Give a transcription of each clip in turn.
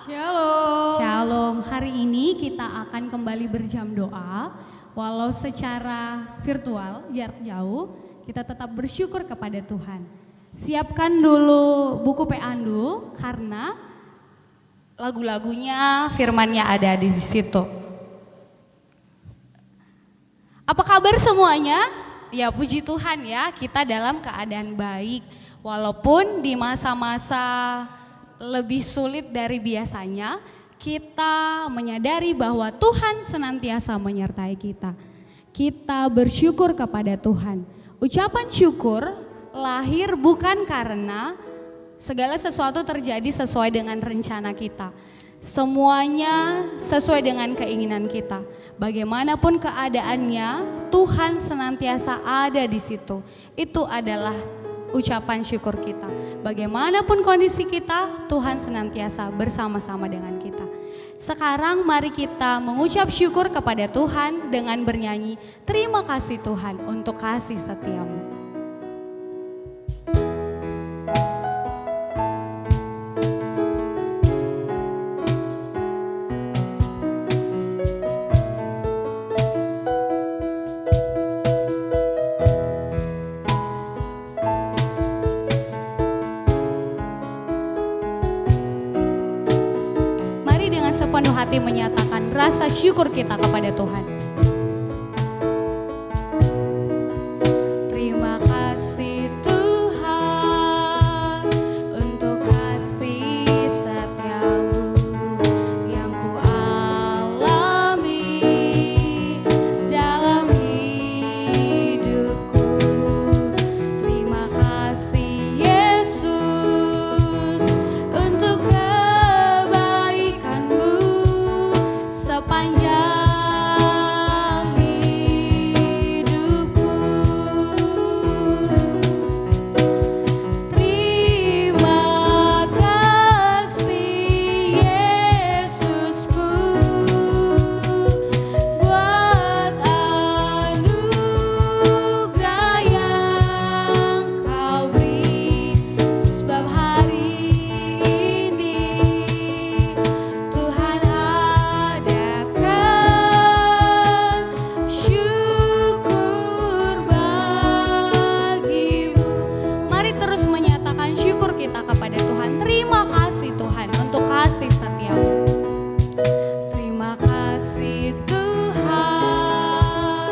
Shalom. Shalom, hari ini kita akan kembali berjam doa. Walau secara virtual, jarak jauh, kita tetap bersyukur kepada Tuhan. Siapkan dulu buku Peandu karena lagu-lagunya, firmannya ada di situ. Apa kabar semuanya? Ya puji Tuhan ya, kita dalam keadaan baik. Walaupun di masa-masa lebih sulit dari biasanya, kita menyadari bahwa Tuhan senantiasa menyertai kita. Kita bersyukur kepada Tuhan. Ucapan syukur lahir bukan karena segala sesuatu terjadi sesuai dengan rencana kita. Semuanya sesuai dengan keinginan kita. Bagaimanapun keadaannya, Tuhan senantiasa ada di situ. Itu adalah ucapan syukur kita. Bagaimanapun kondisi kita, Tuhan senantiasa bersama-sama dengan kita. Sekarang mari kita mengucap syukur kepada Tuhan dengan bernyanyi, terima kasih Tuhan untuk kasih setiamu. Sepenuh hati menyatakan rasa syukur kita kepada Tuhan. Terima kasih Tuhan untuk kasih setiamu yang ku alami dalam hidupku. Terima kasih Yesus untuk sepanjang hidupku. Terima kasih Yesusku buat anugerah yang kau beri, sebab hari ini Tuhan terus menyatakan syukur kita kepada Tuhan. Terima kasih Tuhan untuk kasih setiamu. Terima kasih Tuhan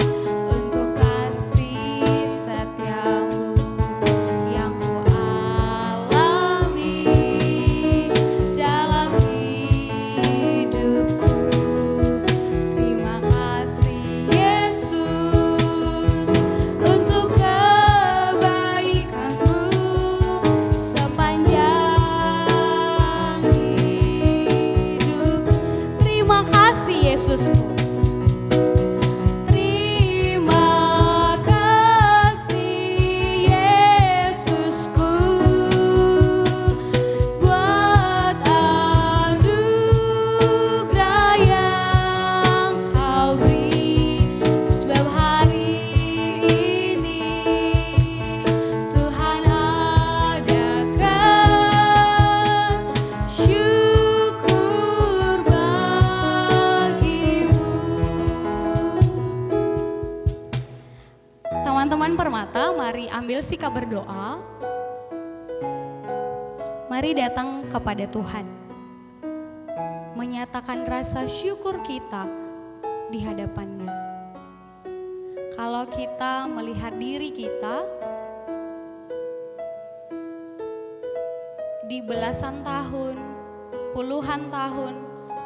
untuk kasih setiamu yang ku alami dalam hidupku. Terima kasih Yesus untuk Yesusku. Terima kasih Yesusku buat anugerah yang kau beri, sebab hari ini Tuhan adakan syukur teman-teman Permata, mari ambil sikap berdoa. Mari datang kepada Tuhan. Menyatakan rasa syukur kita di hadapannya. Kalau kita melihat diri kita di belasan tahun, puluhan tahun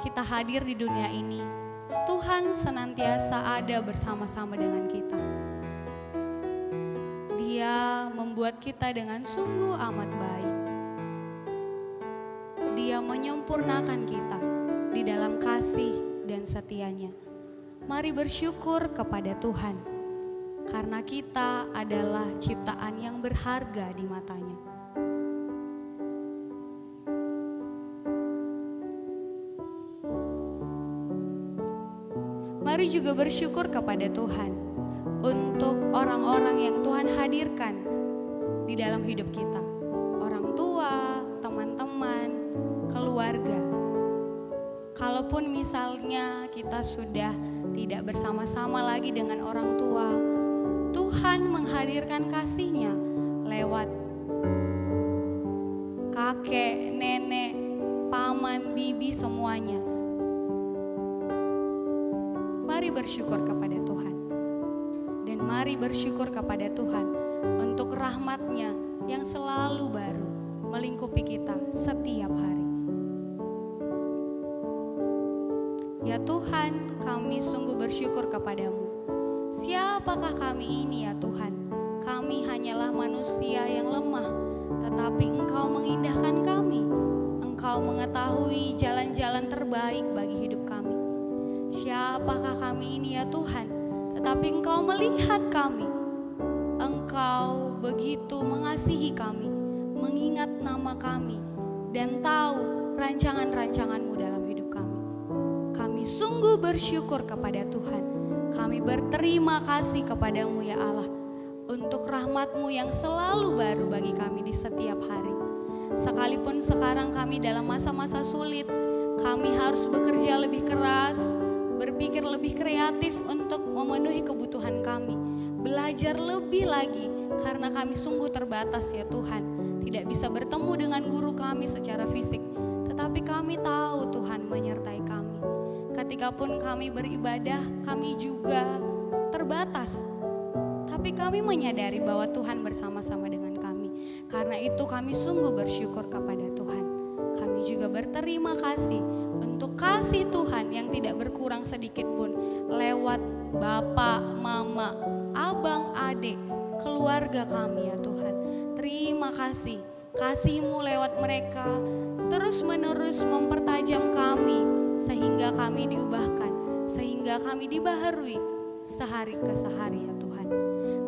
kita hadir di dunia ini, Tuhan senantiasa ada bersama-sama dengan kita. Dia membuat kita dengan sungguh amat baik. Dia menyempurnakan kita di dalam kasih dan setianya. Mari bersyukur kepada Tuhan, karena kita adalah ciptaan yang berharga di matanya. Mari juga bersyukur kepada Tuhan untuk orang-orang yang Tuhan hadirkan di dalam hidup kita. Orang tua, teman-teman, keluarga. Walaupun misalnya kita sudah tidak bersama-sama lagi dengan orang tua, Tuhan menghadirkan kasih-Nya lewat kakek, nenek, paman, bibi, semuanya. Mari bersyukur kepada Tuhan. Dan mari bersyukur kepada Tuhan untuk rahmat-Nya yang selalu baru melingkupi kita setiap hari. Ya Tuhan, kami sungguh bersyukur kepadamu. Siapakah kami ini ya Tuhan? Kami hanyalah manusia yang lemah, tetapi Engkau mengindahkan kami. Engkau mengetahui jalan-jalan terbaik bagi hidup kami. Siapakah kami ini ya Tuhan? Tetapi Engkau melihat kami. Engkau begitu mengasihi kami, mengingat nama kami, dan tahu rancangan-rancangan-Mu dalam hidup kami. Kami sungguh bersyukur kepada Tuhan. Kami berterima kasih kepadamu ya Allah, untuk rahmat-Mu yang selalu baru bagi kami di setiap hari. Sekalipun sekarang kami dalam masa-masa sulit, kami harus bekerja lebih keras, berpikir lebih kreatif untuk memenuhi kebutuhan kami. Belajar lebih lagi karena kami sungguh terbatas ya Tuhan. Tidak bisa bertemu dengan guru kami secara fisik, tetapi kami tahu Tuhan menyertai kami. Ketika pun kami beribadah, kami juga terbatas. Tapi kami menyadari bahwa Tuhan bersama-sama dengan kami. Karena itu kami sungguh bersyukur kepada Tuhan. Kami juga berterima kasih untuk kasih Tuhan yang tidak berkurang sedikit pun lewat Bapak, Mama, Abang, Adik, keluarga kami ya Tuhan. Terima kasih, kasih-Mu lewat mereka terus menerus mempertajam kami sehingga kami diubahkan, sehingga kami dibaharui sehari ke sehari ya Tuhan.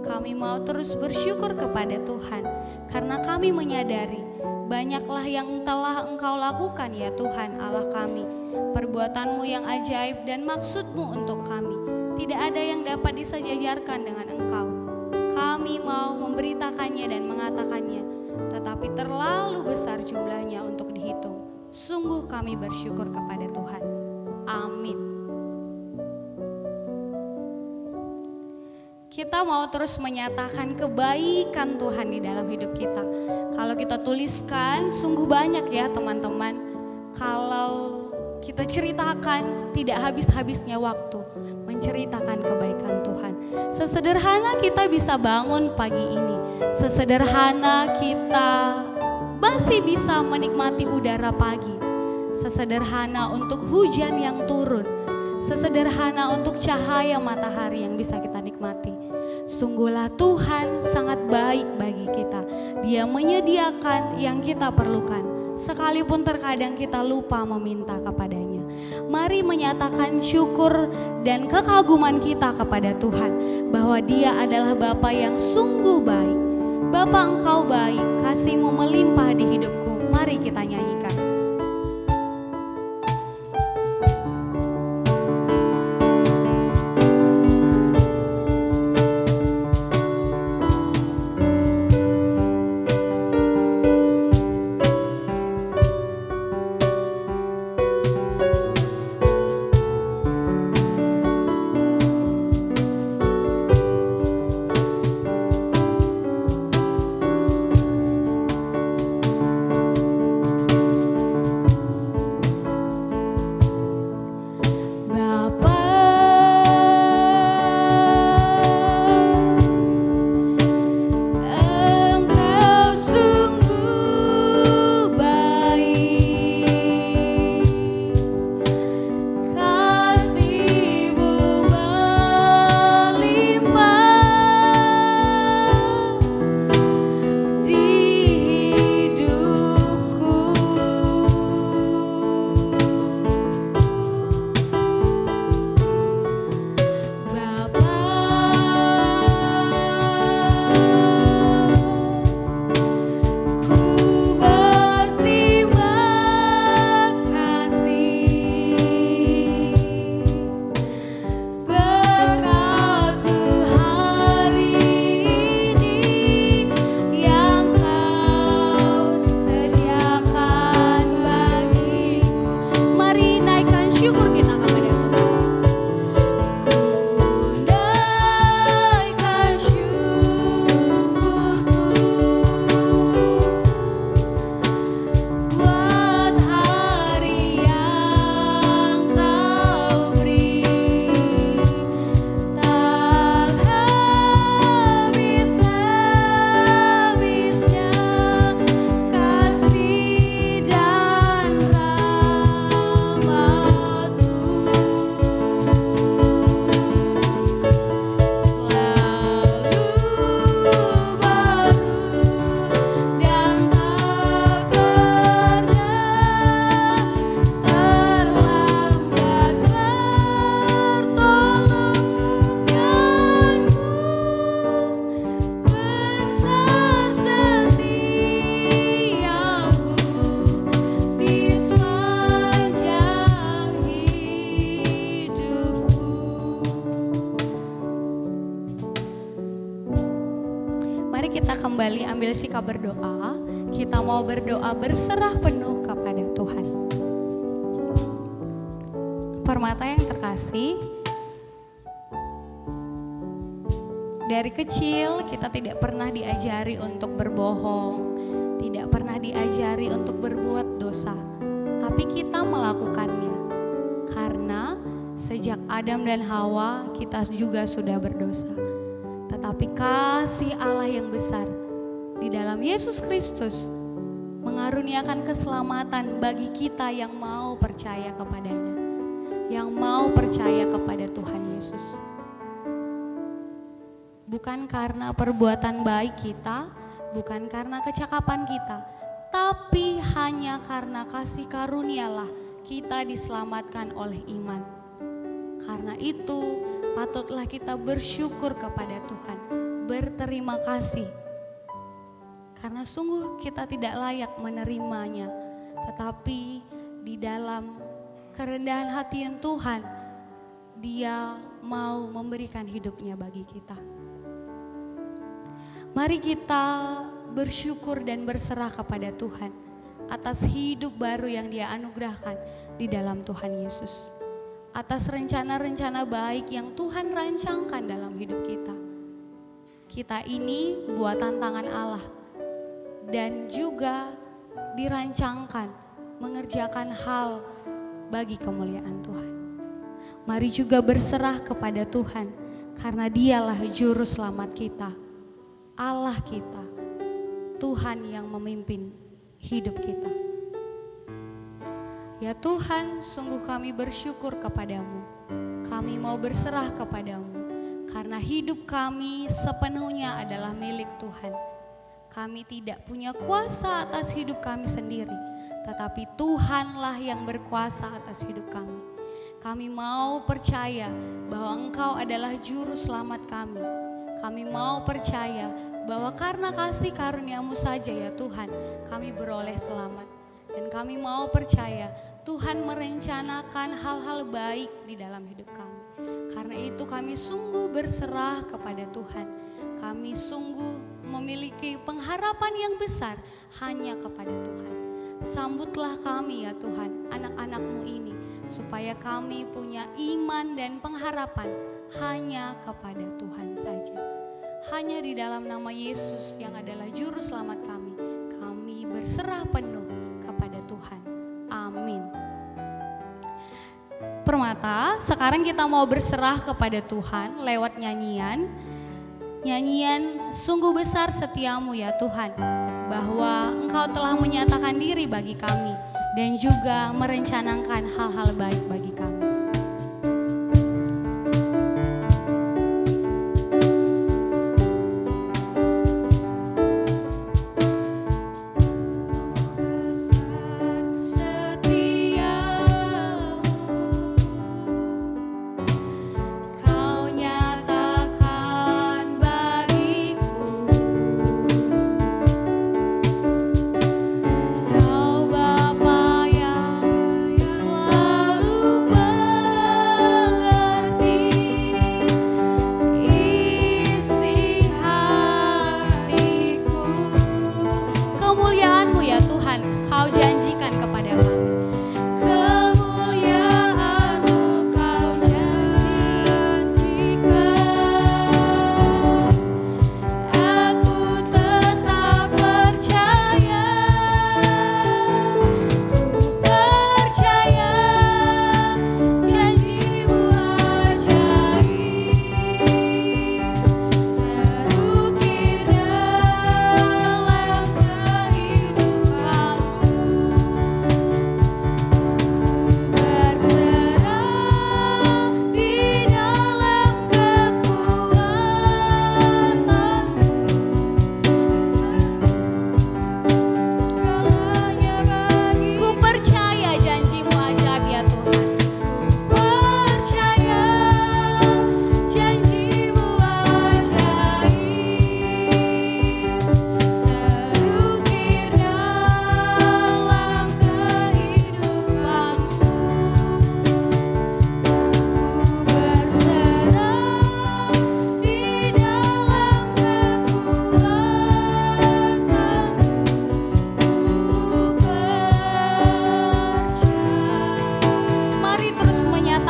Kami mau terus bersyukur kepada Tuhan karena kami menyadari banyaklah yang telah Engkau lakukan ya Tuhan Allah kami. Perbuatan-Mu yang ajaib dan maksud-Mu untuk kami tidak ada yang dapat disejajarkan dengan Engkau. Kami mau memberitakannya dan mengatakannya, tetapi terlalu besar jumlahnya untuk dihitung. Sungguh kami bersyukur kepada Tuhan. Amin. Kita mau terus menyatakan kebaikan Tuhan di dalam hidup kita. Kalau kita tuliskan, sungguh banyak ya teman-teman. Kalau kita ceritakan, tidak habis-habisnya waktu menceritakan kebaikan Tuhan. Sesederhana kita bisa bangun pagi ini, sesederhana kita masih bisa menikmati udara pagi, sesederhana untuk hujan yang turun, sesederhana untuk cahaya matahari yang bisa kita nikmati. Sungguhlah Tuhan sangat baik bagi kita. Dia menyediakan yang kita perlukan, sekalipun terkadang kita lupa meminta kepadanya. Mari menyatakan syukur dan kekaguman kita kepada Tuhan bahwa Dia adalah Bapa yang sungguh baik. Bapa, Engkau baik, kasih-Mu melimpah di hidupku. Mari kita nyanyikan. bersyukur kita kepada Tuhan. Naikkan syukurku buat hari yang Kau beri, tak habis-habisnya kasih dan rahmat-Mu. Selalu baru dan tak pernah terlambat pertolongan-Mu. Besar setiamu di sepanjang hidupku. Mari kita kembali ambil sikap berdoa. Kita mau berdoa berserah penuh kepada Tuhan. Permata yang terkasih, dari kecil kita tidak pernah diajari untuk berbohong, tidak pernah diajari untuk berbuat dosa, tapi kita melakukannya karena sejak Adam dan Hawa kita juga sudah berdosa. Tetapi kasih Allah yang besar di dalam Yesus Kristus mengaruniakan keselamatan bagi kita yang mau percaya kepadanya, yang mau percaya kepada Tuhan Yesus. Bukan karena perbuatan baik kita, bukan karena kecakapan kita, tapi hanya karena kasih karunialah kita diselamatkan oleh iman. Karena itu patutlah kita bersyukur kepada Tuhan, berterima kasih. Karena sungguh kita tidak layak menerimanya, tetapi di dalam kerendahan hati yang Tuhan, Dia mau memberikan hidupnya bagi kita. Mari kita bersyukur dan berserah kepada Tuhan atas hidup baru yang Dia anugerahkan di dalam Tuhan Yesus. Atas rencana-rencana baik yang Tuhan rancangkan dalam hidup kita. Kita ini buatan tangan Allah dan juga dirancangkan mengerjakan hal bagi kemuliaan Tuhan. Mari juga berserah kepada Tuhan karena Dialah juru selamat kita, Allah kita, Tuhan yang memimpin hidup kita. Ya Tuhan, sungguh kami bersyukur kepadamu. Kami mau berserah kepadamu karena hidup kami sepenuhnya adalah milik Tuhan. Kami tidak punya kuasa atas hidup kami sendiri, tetapi Tuhanlah yang berkuasa atas hidup kami. Kami mau percaya bahwa Engkau adalah juru selamat kami. Kami mau percaya bahwa karena kasih karunia-Mu saja ya Tuhan, kami beroleh selamat. Dan kami mau percaya Tuhan merencanakan hal-hal baik di dalam hidup kami. Karena itu kami sungguh berserah kepada Tuhan. Kami sungguh memiliki pengharapan yang besar hanya kepada Tuhan. Sambutlah kami ya Tuhan, anak-anak-Mu ini, supaya kami punya iman dan pengharapan hanya kepada Tuhan saja. Hanya di dalam nama Yesus yang adalah juru selamat kami berserah penuh kepada Tuhan. Amin. Permata, sekarang kita mau berserah kepada Tuhan lewat nyanyian sungguh besar setiamu ya Tuhan, bahwa Engkau telah menyatakan diri bagi kami dan juga merencanakan hal-hal baik bagi kami. Kau Bapa yang selalu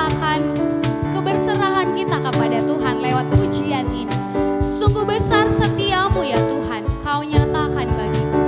menyatakan keberserahan kita kepada Tuhan lewat pujian ini. Sungguh besar setiamu ya Tuhan, Kau nyatakan bagiku.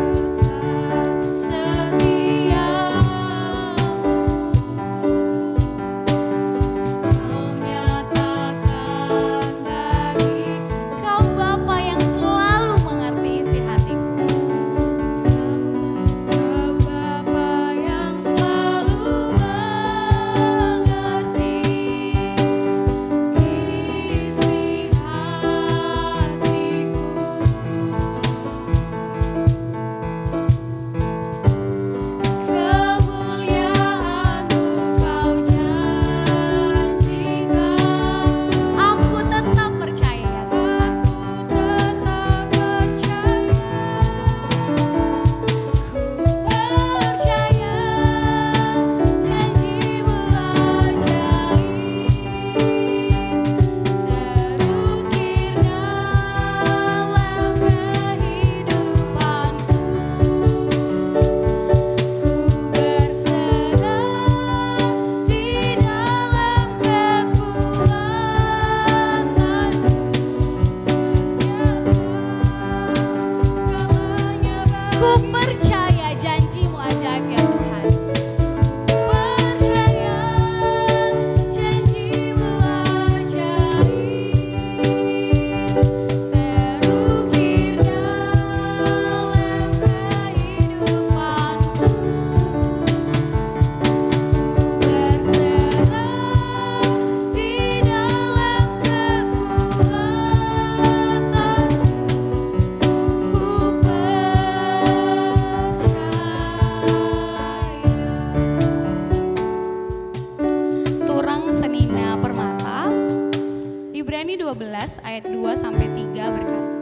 Ibrani 12 ayat 2-3 berkata,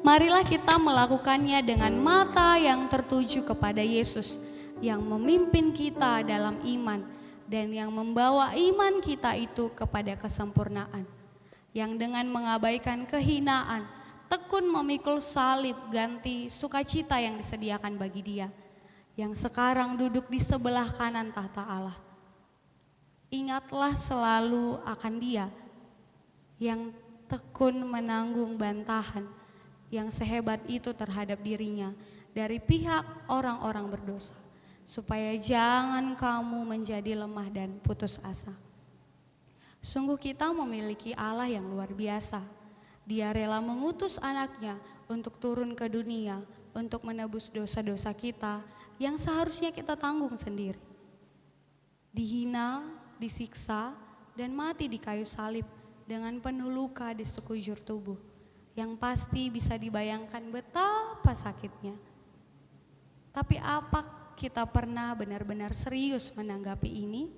marilah kita melakukannya dengan mata yang tertuju kepada Yesus yang memimpin kita dalam iman dan yang membawa iman kita itu kepada kesempurnaan, yang dengan mengabaikan kehinaan tekun memikul salib ganti sukacita yang disediakan bagi Dia yang sekarang duduk di sebelah kanan tahta Allah. Ingatlah selalu akan Dia yang tekun menanggung bantahan yang sehebat itu terhadap dirinya dari pihak orang-orang berdosa, supaya jangan kamu menjadi lemah dan putus asa. Sungguh kita memiliki Allah yang luar biasa. Dia rela mengutus anaknya untuk turun ke dunia, untuk menebus dosa-dosa kita yang seharusnya kita tanggung sendiri. Dihina, disiksa, dan mati di kayu salib dengan penuh luka di sekujur tubuh, yang pasti bisa dibayangkan betapa sakitnya. Tapi apa kita pernah benar-benar serius menanggapi ini?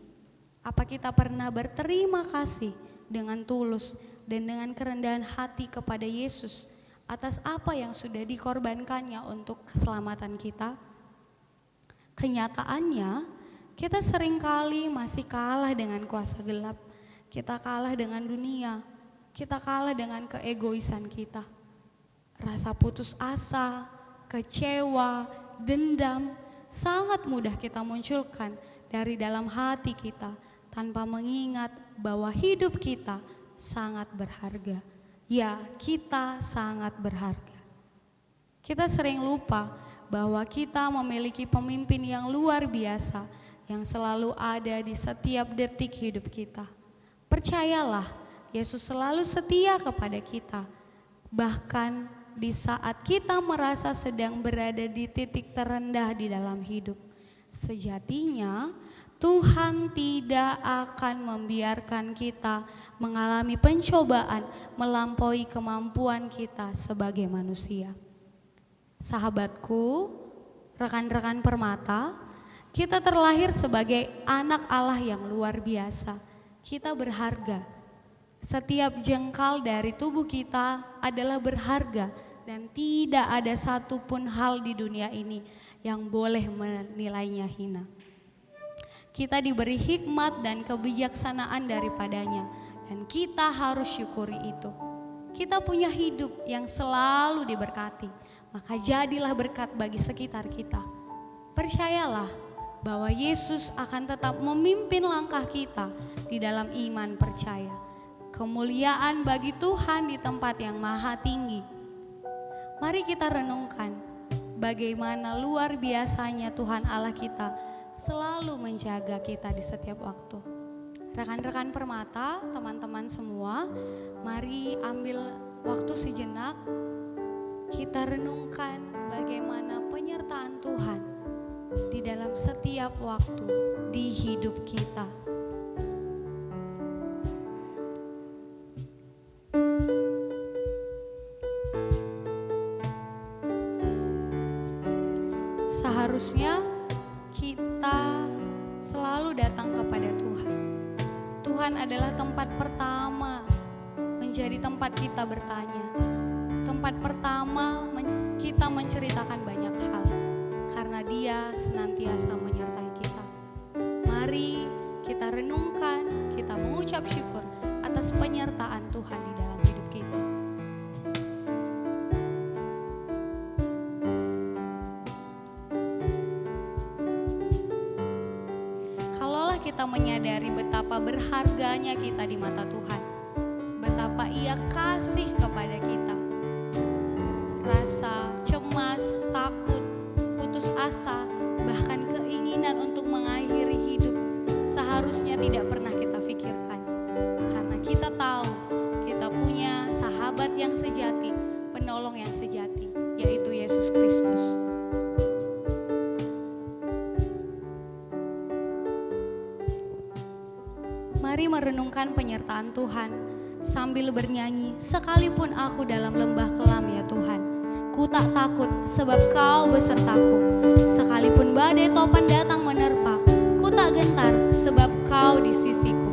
Apa kita pernah berterima kasih dengan tulus dan dengan kerendahan hati kepada Yesus atas apa yang sudah dikorbankannya untuk keselamatan kita? Kenyataannya, kita seringkali masih kalah dengan kuasa gelap. Kita kalah dengan dunia, kita kalah dengan keegoisan kita. Rasa putus asa, kecewa, dendam sangat mudah kita munculkan dari dalam hati kita tanpa mengingat bahwa hidup kita sangat berharga. Ya, kita sangat berharga. Kita sering lupa bahwa kita memiliki pemimpin yang luar biasa yang selalu ada di setiap detik hidup kita. Percayalah, Yesus selalu setia kepada kita. Bahkan di saat kita merasa sedang berada di titik terendah di dalam hidup. Sejatinya Tuhan tidak akan membiarkan kita mengalami pencobaan melampaui kemampuan kita sebagai manusia. Sahabatku, rekan-rekan permata, kita terlahir sebagai anak Allah yang luar biasa. Kita berharga. Setiap jengkal dari tubuh kita adalah berharga dan tidak ada satupun hal di dunia ini yang boleh menilainya hina. Kita diberi hikmat dan kebijaksanaan daripadanya dan kita harus syukuri itu. Kita punya hidup yang selalu diberkati, maka jadilah berkat bagi sekitar kita. Percayalah bahwa Yesus akan tetap memimpin langkah kita di dalam iman percaya. Kemuliaan bagi Tuhan di tempat yang maha tinggi. Mari kita renungkan bagaimana luar biasanya Tuhan Allah kita selalu menjaga kita di setiap waktu. Rekan-rekan Permata, teman-teman semua, mari ambil waktu sejenak, kita renungkan bagaimana penyertaan Tuhan di dalam setiap waktu di hidup kita. Seharusnya kita selalu datang kepada Tuhan. Tuhan adalah tempat pertama menjadi tempat kita bertanya. Tempat pertama kita menceritakan banyak hal. Karena Dia senantiasa menyertai kita. Mari kita renungkan, kita mengucap syukur atas penyertaan Tuhan di dalam hidup kita. Kalaulah kita menyadari betapa berharganya kita di mata Tuhan, betapa Ia kasih kepada kita, rasa cemas, takut, putus asa, bahkan keinginan untuk mengakhiri hidup seharusnya tidak pernah kita pikirkan. Karena kita tahu kita punya sahabat yang sejati, penolong yang sejati, yaitu Yesus Kristus. Mari merenungkan penyertaan Tuhan sambil bernyanyi, sekalipun aku dalam lembah kelam ya Tuhan, ku tak takut sebab Kau besertaku. Sekalipun badai topan datang menerpa, ku tak gentar sebab Kau di sisiku.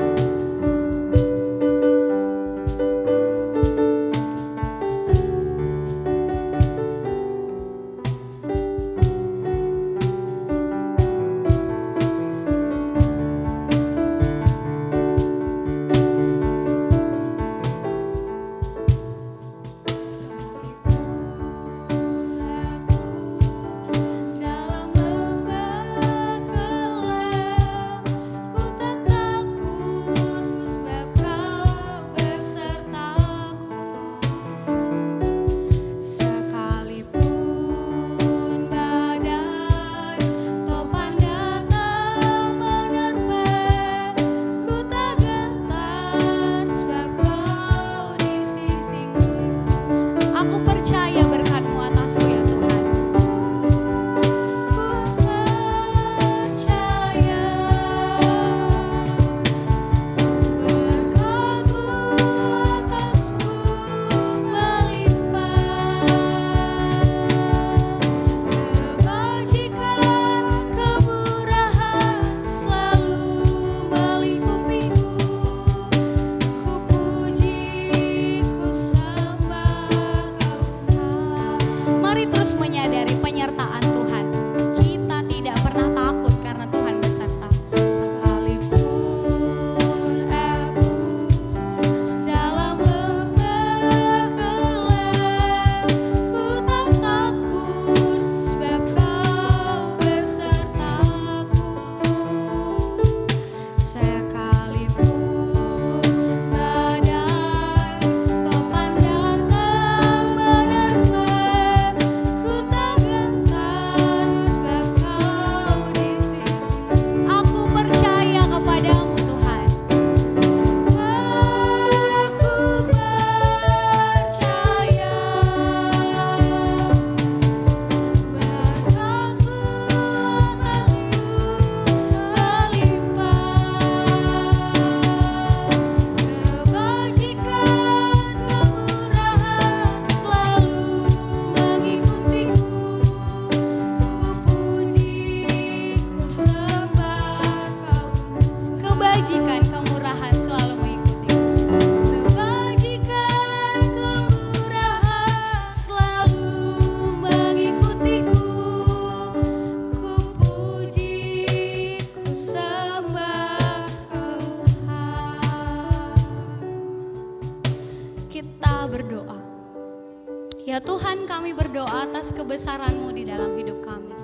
Ya Tuhan, kami berdoa atas kebesaran-Mu di dalam hidup kami.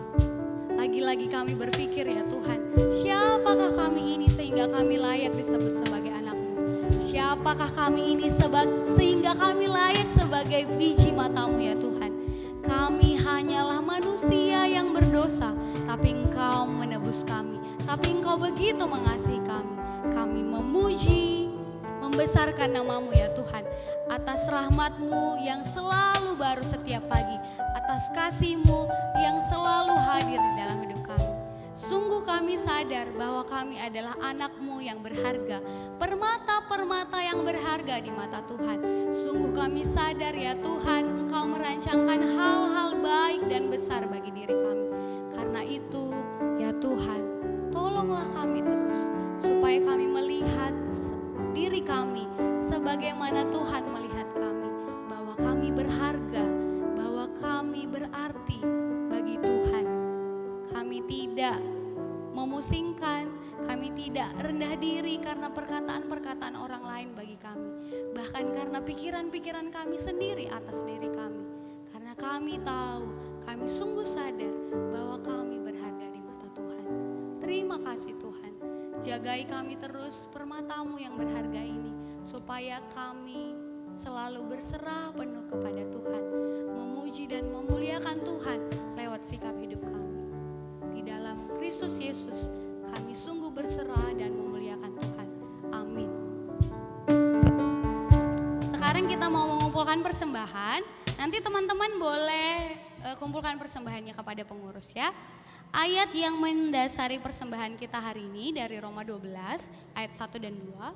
Lagi-lagi kami berpikir ya Tuhan, siapakah kami ini sehingga kami layak disebut sebagai anak-Mu? Siapakah kami ini sehingga kami layak sebagai biji mata-Mu ya Tuhan? Kami hanyalah manusia yang berdosa, tapi Engkau menebus kami. Tapi Engkau begitu mengasihi kami. Kami memuji, membesarkan nama-Mu ya Tuhan. Atas rahmat-Mu yang selalu baru setiap pagi. Atas kasih-Mu yang selalu hadir di dalam hidup kami. Sungguh kami sadar bahwa kami adalah anak-Mu yang berharga. Permata-permata yang berharga di mata Tuhan. Sungguh kami sadar ya Tuhan, Engkau merancangkan hal-hal baik dan besar bagi diri kami. Karena itu ya Tuhan, tolonglah kami terus supaya kami melihat diri kami sebagaimana Tuhan melihat kami. Bahwa kami berharga, bahwa kami berarti bagi Tuhan. Kami tidak memusingkan, kami tidak rendah diri karena perkataan-perkataan orang lain bagi kami. Bahkan karena pikiran-pikiran kami sendiri atas diri kami. Karena kami tahu, kami sungguh sadar bahwa kami berharga di mata Tuhan. Terima kasih Tuhan, jagai kami terus permata-Mu yang berharga ini, supaya kami selalu berserah penuh kepada Tuhan, memuji dan memuliakan Tuhan lewat sikap hidup kami. Di dalam Kristus Yesus kami sungguh berserah dan memuliakan Tuhan. Amin. Sekarang kita mau mengumpulkan persembahan. Nanti teman-teman boleh kumpulkan persembahannya kepada pengurus ya. Ayat yang mendasari persembahan kita hari ini dari Roma 12 ayat 1 dan 2.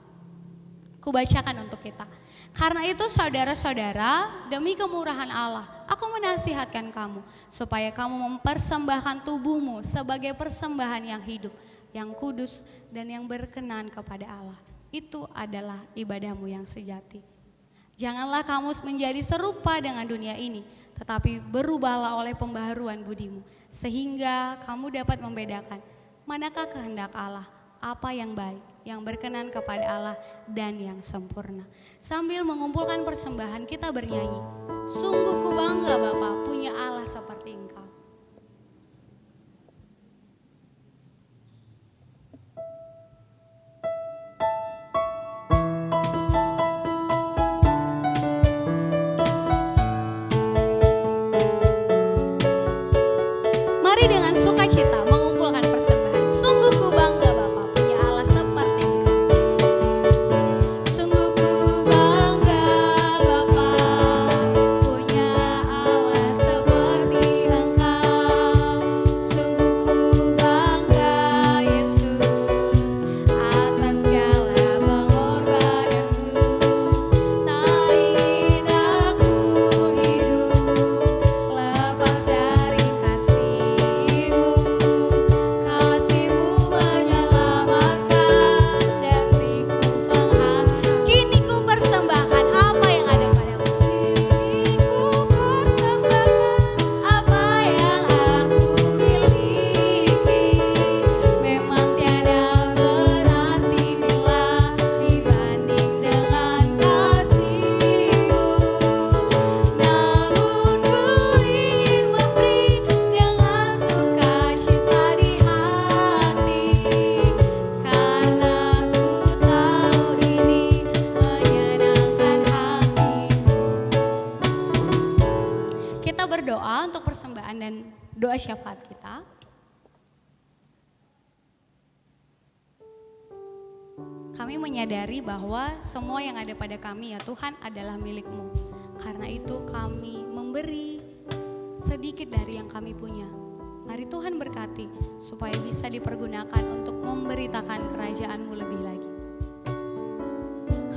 Kubacakan untuk kita. Karena itu saudara-saudara, demi kemurahan Allah, aku menasihatkan kamu supaya kamu mempersembahkan tubuhmu sebagai persembahan yang hidup, yang kudus dan yang berkenan kepada Allah. Itu adalah ibadahmu yang sejati. Janganlah kamu menjadi serupa dengan dunia ini, tetapi berubahlah oleh pembaharuan budimu, sehingga kamu dapat membedakan manakah kehendak Allah, apa yang baik, yang berkenan kepada Allah dan yang sempurna. Sambil mengumpulkan persembahan kita bernyanyi, sungguh ku bangga Bapa punya Allah seperti Engkau. Mari dengan sukacita mengumpulkan persembahan. Sungguh ku bangga Bapa punya Allah seperti Engkau. Sungguh ku bangga Bapa punya Allah seperti Engkau. Sungguh ku bangga Yesus atas segala pengorbananmu. Tak ingin aku hidup lepas dari kasih-Mu. Kasih-Mu menyelamatkan dan beriku pengharapan. Kini ku persembahkan apa yang ada padaku. Kini ku persembahkan apa yang aku miliki. Memang tiada berarti bila dibanding dengan kasih-Mu. Namun ku ingin memberi dengan sukacita di hati, karena ku tahu ini menyenangkan hati-Mu. Kita berdoa untuk persembahan dan doa syafaat kita. Kami menyadari bahwa semua yang ada pada kami ya Tuhan adalah milik-Mu. Karena itu kami memberi sedikit dari yang kami punya. Mari Tuhan berkati supaya bisa dipergunakan untuk memberitakan kerajaan-Mu lebih lagi.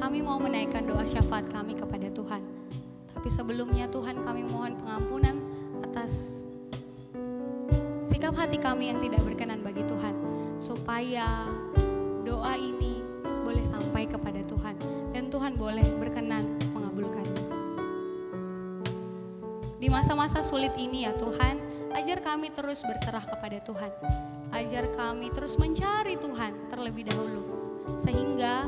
Kami mau menaikkan doa syafaat kami kepada Tuhan. Tapi sebelumnya Tuhan, kami mohon pengampunan atas sikap hati kami yang tidak berkenan bagi Tuhan. Supaya doa ini boleh sampai kepada Tuhan dan Tuhan boleh berkenan mengabulkannya. Di masa-masa sulit ini ya Tuhan, ajar kami terus berserah kepada Tuhan. Ajar kami terus mencari Tuhan terlebih dahulu. Sehingga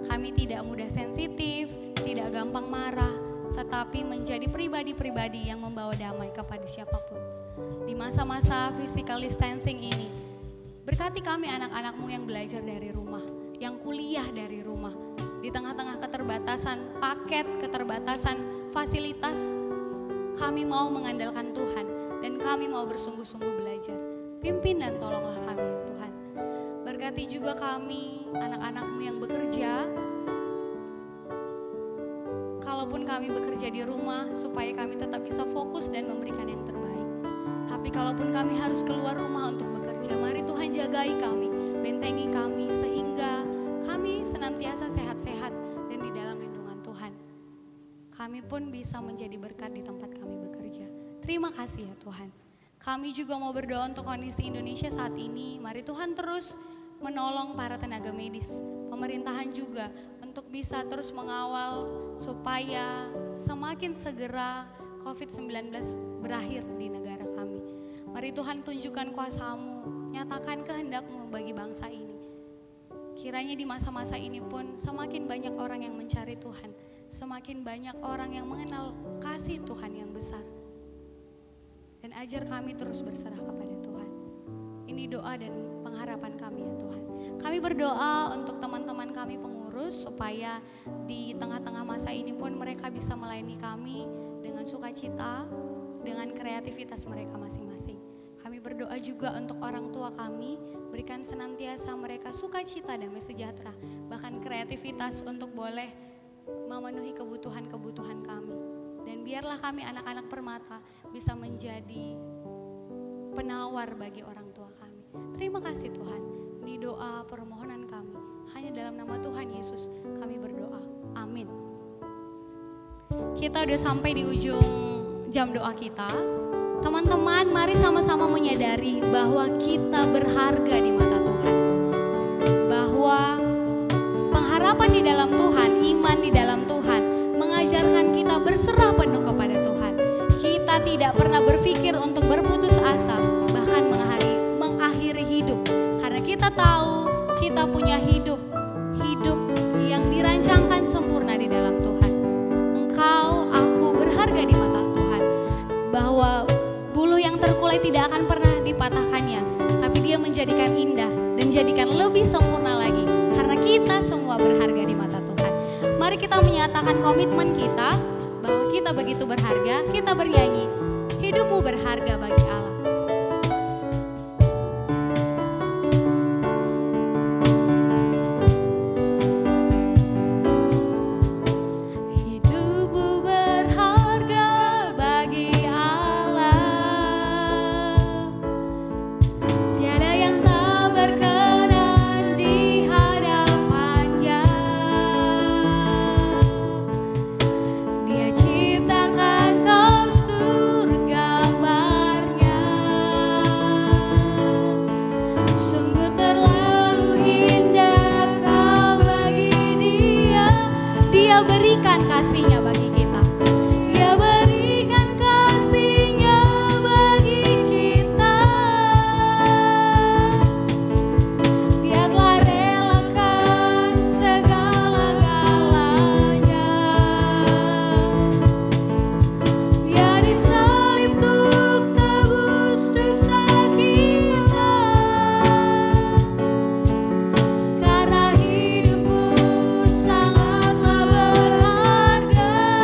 kami tidak mudah sensitif, tidak gampang marah, tetapi menjadi pribadi-pribadi yang membawa damai kepada siapapun. Di masa-masa physical distancing ini, berkati kami anak-anak-Mu yang belajar dari rumah, yang kuliah dari rumah. Di tengah-tengah keterbatasan paket, keterbatasan fasilitas, kami mau mengandalkan Tuhan dan kami mau bersungguh-sungguh belajar. Pimpin dan tolonglah kami ya Tuhan. Berkati juga kami, anak-anak-Mu yang bekerja. Kalaupun kami bekerja di rumah, supaya kami tetap bisa fokus dan memberikan yang terbaik. Tapi kalaupun kami harus keluar rumah untuk bekerja, mari Tuhan jagai kami, bentengi kami, sehingga kami senantiasa sehat-sehat dan di dalam lindungan Tuhan. Kami pun bisa menjadi berkat di tempat kami bekerja. Terima kasih ya Tuhan. Kami juga mau berdoa untuk kondisi Indonesia saat ini. Mari Tuhan terus menolong para tenaga medis, pemerintahan juga untuk bisa terus mengawal supaya semakin segera COVID-19 berakhir di negara kami. Mari Tuhan tunjukkan kuasa-Mu, nyatakan kehendak-Mu bagi bangsa ini. Kiranya di masa-masa ini pun semakin banyak orang yang mencari Tuhan, semakin banyak orang yang mengenal kasih Tuhan yang besar. Dan ajar kami terus berserah kepada Tuhan. Ini doa dan pengharapan kami ya Tuhan. Kami berdoa untuk teman-teman kami pengurus supaya di tengah-tengah masa ini pun mereka bisa melayani kami dengan sukacita, dengan kreativitas mereka masing-masing. Kami berdoa juga untuk orang tua kami, berikan senantiasa mereka sukacita dan sejahtera, bahkan kreativitas untuk boleh memenuhi kebutuhan-kebutuhan kami. Dan biarlah kami anak-anak permata bisa menjadi penawar bagi orang tua kami. Terima kasih Tuhan, ini doa permohonan kami. Hanya dalam nama Tuhan Yesus kami berdoa. Amin. Kita udah sampai di ujung jam doa kita. Teman-teman, mari sama-sama menyadari bahwa kita berharga di mata Tuhan. Bahwa pengharapan di dalam Tuhan, iman di dalam Tuhan, mengajarkan kita berserah penuh kepada Tuhan. Kita tidak pernah berpikir untuk berputus asa, bahkan mengakhiri hidup. Karena kita tahu kita punya hidup yang dirancangkan sempurna di dalam Tuhan. Engkau, aku berharga di mata Tuhan. Bahwa bulu yang terkulai tidak akan pernah dipatahkannya, tapi Dia menjadikan indah dan jadikan lebih sempurna lagi. Karena kita semua berharga di mata Tuhan. Mari kita menyatakan komitmen kita bahwa kita begitu berharga. Kita bernyanyi, hidupmu berharga bagi Allah. Berikan kasih-Nya bagi kita. Dia berikan kasih-Nya bagi kita. Dia telah relakan segala-galanya. Dia disalib untuk tebus dosa kita. Karena hidupmu sangatlah berharga.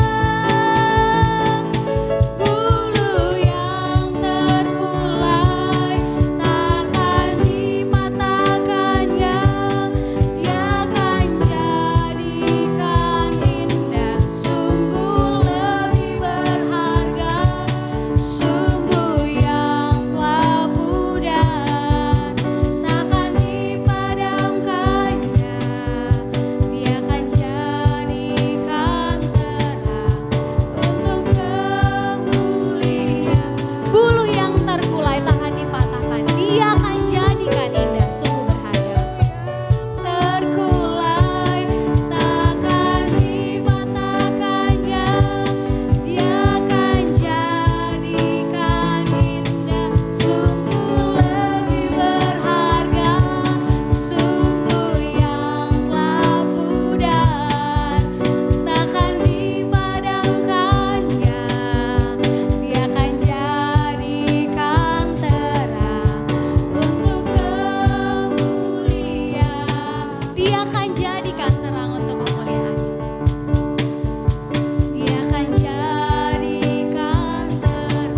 Dia akan jadikan terang untuk kemuliaan. Dia akan jadikan terang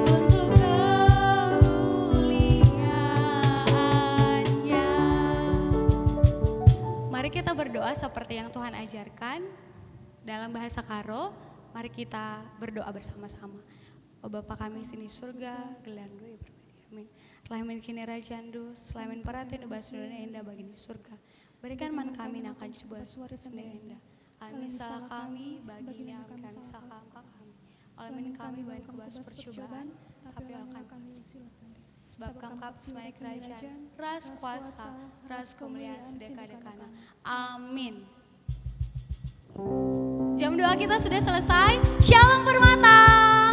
untuk kemuliaan-Nya. Mari kita berdoa seperti yang Tuhan ajarkan dalam bahasa Karo. Mari kita berdoa bersama-sama. Oh Bapa kami sini surga, gelandu ya berbadi. Amin. Lamin kini rajandu, selamin perhatian ubah dunia indah bagi di surga. Berikan man kami akan coba suara seni indah. Almin salah kami, bagi yang kami salah kami. Almin kami bagi kubas percobaan, tapi akan kami silakan. Sebab kangkap semuanya kerajaan, ras kuasa, ras kemuliaan sedekah-dekana. Amin. Jam doa kita sudah selesai. Shalom Permata.